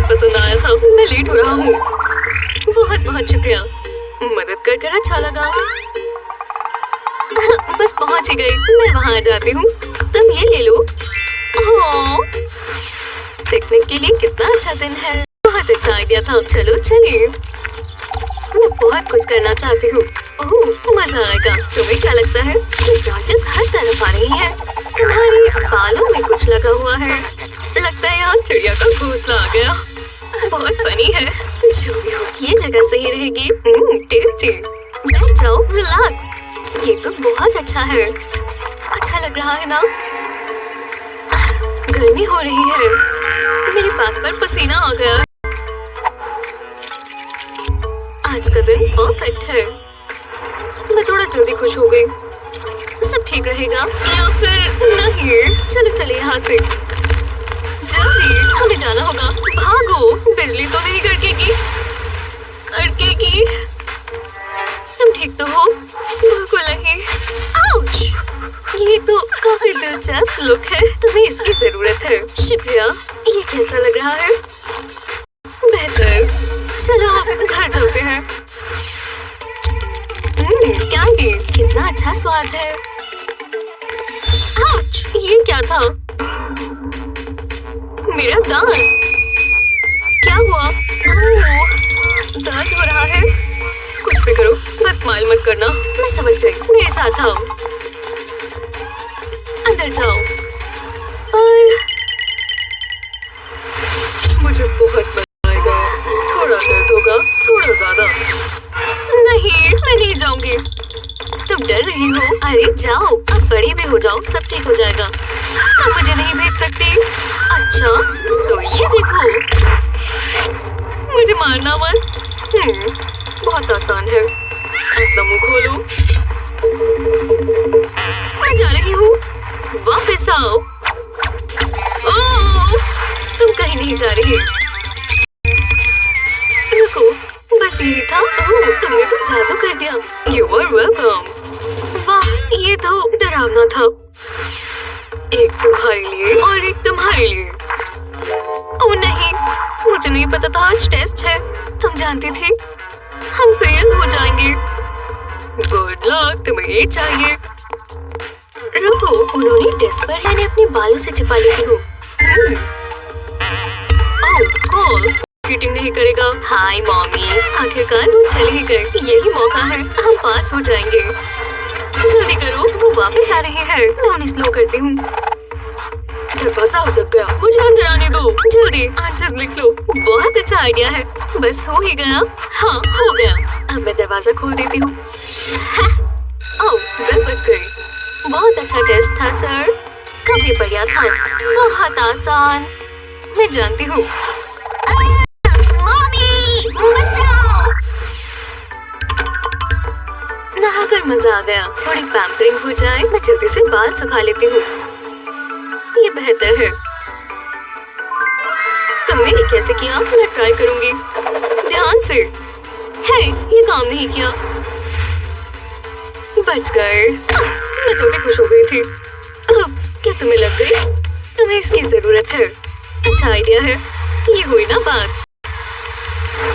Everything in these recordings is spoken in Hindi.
बहुत पसंद आया था। मैं लेट हो रहा हूँ। बहुत बहुत शुक्रिया, मदद कर कर अच्छा लगा। बस पहुँच ही गई। मैं वहाँ जाती हूँ, तुम ये ले लो। पिकनिक के लिए कितना अच्छा दिन है। बहुत अच्छा आइडिया था। चलो चलिए, मैं बहुत कुछ करना चाहती हूँ। ओह मजा आएगा। तुम्हें क्या लगता है? ब्रांचेस हर तरफ आ रही हैं। तुम्हारे बालों में कुछ लगा हुआ है। लगता है यहाँ चिड़िया का घोंसला आ गया। बहुत फनी है। जो भी हो, ये जगह सही रहेगी। टेस्टी। बैठ जाओ, रिलैक्स। ये तो बहुत अच्छा है। अच्छा लग रहा है ना? गर्मी हो रही है। मेरे पैर पर पसीना आ गया। आज का दिन परफेक्ट है। मैं थोड़ा जल्दी खुश हो गई। सब ठीक रहेगा या फिर नहीं? चलो चले यहाँ से जल्दी, हमें जाना होगा। भागो, बिजली तो नहीं कड़केगी। तुम ठीक तो हो? बिल्कुल नहीं। आउच! ये तो काफी दिलचस्प लुक है। तुम्हें इसकी जरूरत है। शुक्रिया। ये कैसा लग रहा है? बेहतर। चलो अब घर चलते हैं। कैंडी, कितना अच्छा स्वाद है। आउच! ये क्या था? मेरा दांत। क्या हुआ? ओह, दर्द हो रहा है। कुछ भी करो, बस स्माइल मत करना। मैं समझ गई। मेरे साथ आओ। अंदर जाओ। और मुझे बहुत मजा आएगा। थोड़ा दर्द होगा, थोड़ा ज्यादा। नहीं, मैं नहीं जाऊंगी। तुम डर रही हो? अरे जाओ, अब बड़ी भी हो जाओ, सब ठीक हो जाएगा। तुम मुझे नहीं भेज सकती। अच्छा, तो ये देखो। मुझे मारना मत। बहुत आसान है। अपना मुंह खोलो। मैं जा रही हूँ। वापस आओ। ओह, तुम कहीं नहीं जा रही। रुको, बस यही था। ओह, तुमने तो जादू कर दिया। You are welcome। वाह, ये तो डरावना था। एक तुम्हारे लिए और एक तुम्हारे लिए। ओह नहीं, मुझे नहीं पता था आज टेस्ट है। तुम जानती थी हम फेल हो जाएंगे। गुड लक, तुम्हें ये चाहिए। रुको, उन्होंने टेस्ट पर मैंने अपने बालों से छिपा लेती हूँ। ओह कॉल, चीटिंग नहीं करेगा। हाय मॉमी, आखिरकार वो चले ही गए। यही मौका है, हम पास हो जाएंगे। जल्दी करो, वो वापस आ रहे हैं। मैं उन्हें स्लो करती हूँ। दरवाजा उधर गया, मुझे अंदर आने दो। जल्दी आंसर्स लिख लो। बहुत अच्छा आइडिया है। बस हो ही गया। हाँ, हो गया। अब मैं दरवाजा खोल देती हूँ। ओह, बेल बज गई। बहुत अच्छा टेस्ट था सर। काफी बढ़िया था। बहुत आसान। मैं जानती हूँ। मम्मी, बचाओ! नहाकर मजा आ गया। थोड़ी पैम्परिंग हो जाए। मैं जल्दी से बाल सुखा लेती हूँ। ये बेहतर है। तुमने ये कैसे किया? मैं ट्राई करूंगी। ध्यान से। हे, ये काम नहीं किया। बच गए। मैं जल्दी खुश हो गई थी। उप्स, क्या तुम्हें लग गई? तुम्हें इसकी जरूरत है। अच्छा आइडिया है। ये हुई ना बात।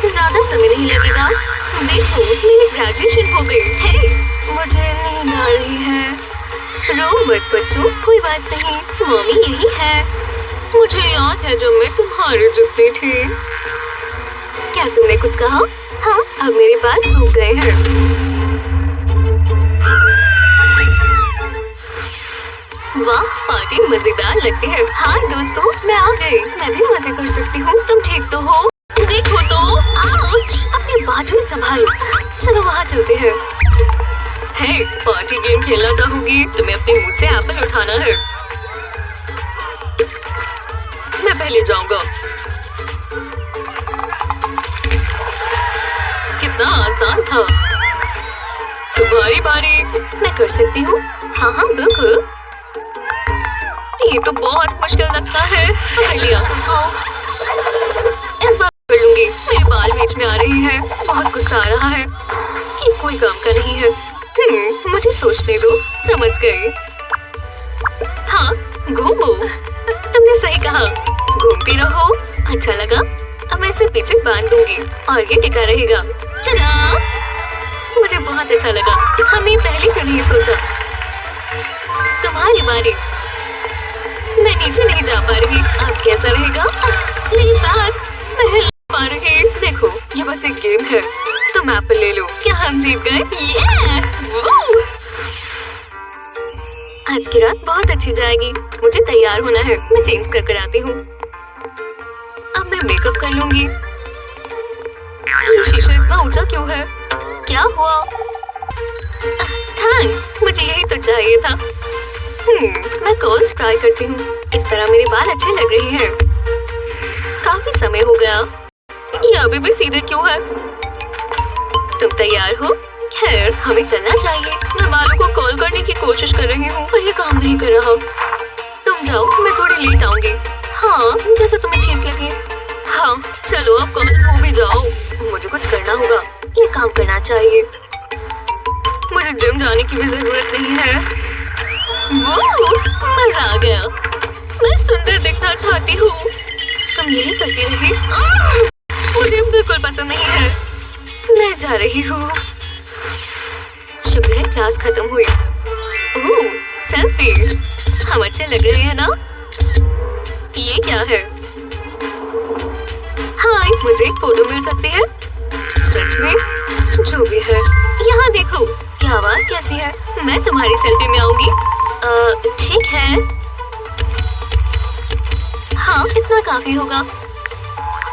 ज्यादा समय नहीं लगेगा। देखो, मेरी ग्रेजुएशन हो गई। हे, मुझे नींद आ रही है। रो मत बच्चों, कोई बात नहीं। मम्मी यही है। मुझे याद है जब मैं तुम्हारे जितनी थी। क्या तुमने कुछ कहा? हाँ, अब मेरे बाल सूख गए हैं। वाह, पार्टी मजेदार लगती है। हाय दोस्तों, मैं आ गई। मैं भी मजे कर सकती हूँ। तुम ठीक तो हो? देखो तो। आउच! अपने बाजू संभालो। चलो वहाँ चलते हैं। हे, पार्टी गेम खेलना चाहूंगी? तुम्हें अपने मुंह से एप्पल उठाना है। मैं पहले जाऊंगा। कितना आसान था। तुम्हारी बारी। मैं कर सकती हूँ। हाँ हाँ बिल्कुल। ये तो बहुत मुश्किल लगता है। कर लिया। आओ, इस बार कर लूंगी। मेरे बाल बीच में आ रहे हैं। बहुत गुस्सा आ रहा है। ये कोई काम का नहीं है। मुझे सोचने दो। समझ गई। हाँ, घूमो। तुमने सही कहा। घूमती रहो। अच्छा लगा। पीछे बांध दूंगी और ये टिका रहेगा। टा-डा! मुझे बहुत अच्छा लगा। हमने पहले क्यों नहीं सोचा? तुम्हारी बारी। मैं नीचे नहीं जा पा रही। अब कैसा रहेगा? मेरी बात पहले पा रही। देखो, ये बस एक गेम है। तुम एप्पल ले लो। क्या हम जीत गए? आज की रात बहुत अच्छी जाएगी। मुझे तैयार होना है। मैं चेंज कर आती हूँ। अब मैं मेकअप कर लूंगी। ये शीशा इतना ऊंचा क्यों है? क्या हुआ? थैंक्स, मुझे यही तो चाहिए था। मैं कर्ल्स ट्राई करती हूँ। इस तरह मेरे बाल अच्छे लग रहे हैं। काफी समय हो गया। ये अभी भी सीधे क्यों है? तुम तैयार हो? खैर, हमें चलना चाहिए। मैं बालों को कर्ल करने की कोशिश कर रही हूँ, पर ये काम नहीं कर रहा। तुम जाओ, मैं थोड़ी लेट आऊंगी। हाँ, जैसा तुम्हें ठीक लगे। हाँ, चलो अब कर्ल्स हो भी जाओ। मुझे कुछ करना होगा। ये काम करना चाहिए। मुझे जिम जाने की भी जरूरत नहीं है। मजा आ गया। मैं सुंदर दिखना चाहती हूँ। तुम यही करती रही। मुझे बिल्कुल पसंद नहीं है। मैं जा रही हूँ। शुक्र है क्लास खत्म हुई। ओह, सेल्फी। हम अच्छे लग रहे हैं ना? ये क्या है? हाय, मुझे एक फोटो मिल सकती है? सच में? जो भी है, यहाँ देखो। क्या आवाज कैसी है? मैं तुम्हारी सेल्फी में आऊंगी। ठीक है। हाँ, इतना काफी होगा।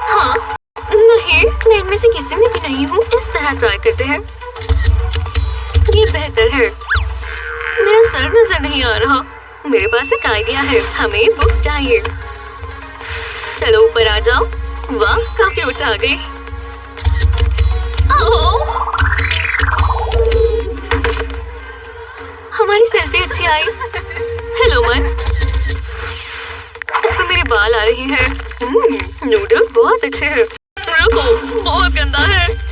हाँ, नहीं, मैं इनमें से किसी में भी नहीं हूँ। इस तरह ट्राई करते हैं। ये बेहतर है। मेरा सर नजर नहीं आ रहा। मेरे पास एक आइडिया है। हमें बुक्स चाहिए। चलो ऊपर आ जाओ। वाह, काफी ऊंचा आ गई। हमारी सेल्फी अच्छी आई। हेलो मन। इस पर मेरे बाल आ रहे हैं। नूडल्स बहुत अच्छे हैं। रुको, बहुत गंदा है।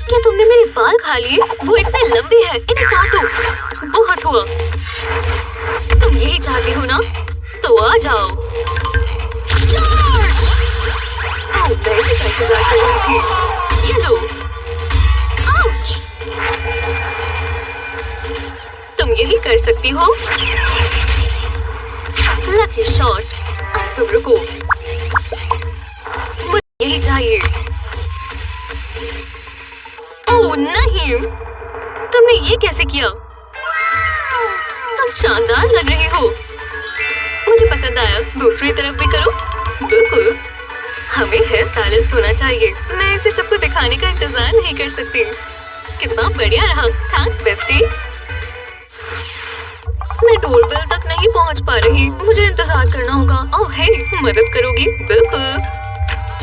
क्या तुमने मेरे बाल खा लिए? वो इतने लंबे हैं। इन्हें काटो। बहुत हुआ। तुम यही चाहती हो ना? तो आ जाओ। मैं इसे का इंतजार कर रही थी। ये लो। तुम यही कर सकती हो। Lucky shot. तुम रुको। मुझे यही चाहिए। ओह नहीं, तुमने ये कैसे किया? तुम शानदार लग रही हो। मुझे पसंद आया। दूसरी तरफ भी करो। बिल्कुल। हमें हेयर स्टाइलिस्ट होना चाहिए। मैं इसे सबको दिखाने का इंतजार नहीं कर सकती। कितना बढ़िया रहा। Thanks bestie. मैं डोरबेल तक नहीं पहुंच पा रही। मुझे इंतजार करना होगा। ओह हे, मदद करोगी? बिल्कुल।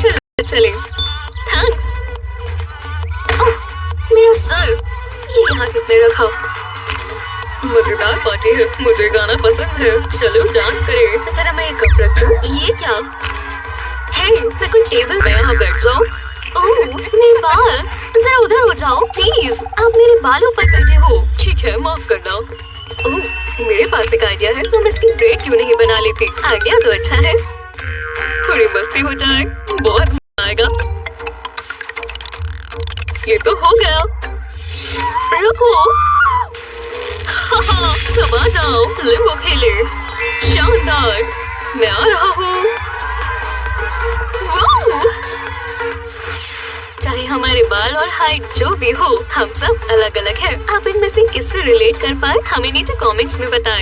चलो चले। थैंक्स। ओह, मेरा सर। ये यहाँ किसने रखा? मजेदार पार्टी है। मुझे गाना पसंद है। चलो डांस करें। जरा मैं एक कप रख दूं। ये क्या? हे, मैं कोई टेबल में यहाँ बैठ जाओ। ओह, मेरे बाल। जरा उधर हो जाओ प्लीज। आप मेरे बालों पर बैठे हो। ठीक है, माफ करना। ओह, मेरे पास एक आइडिया है। तुम इसकी ब्रेड क्यों नहीं बना लेती? आइडिया तो अच्छा है। थोड़ी मस्ती हो जाए। बहुत मजा आएगा। ये तो हो गया। रुको। सब आ जाओ। लिम्बो खेले। शानदार। मैं आ रहा हूँ। चाहे हमारे बाल और हाइट जो भी हो, हम सब अलग अलग हैं। आप इनमें से किससे रिलेट कर पाए, हमें नीचे कमेंट्स में बताएं।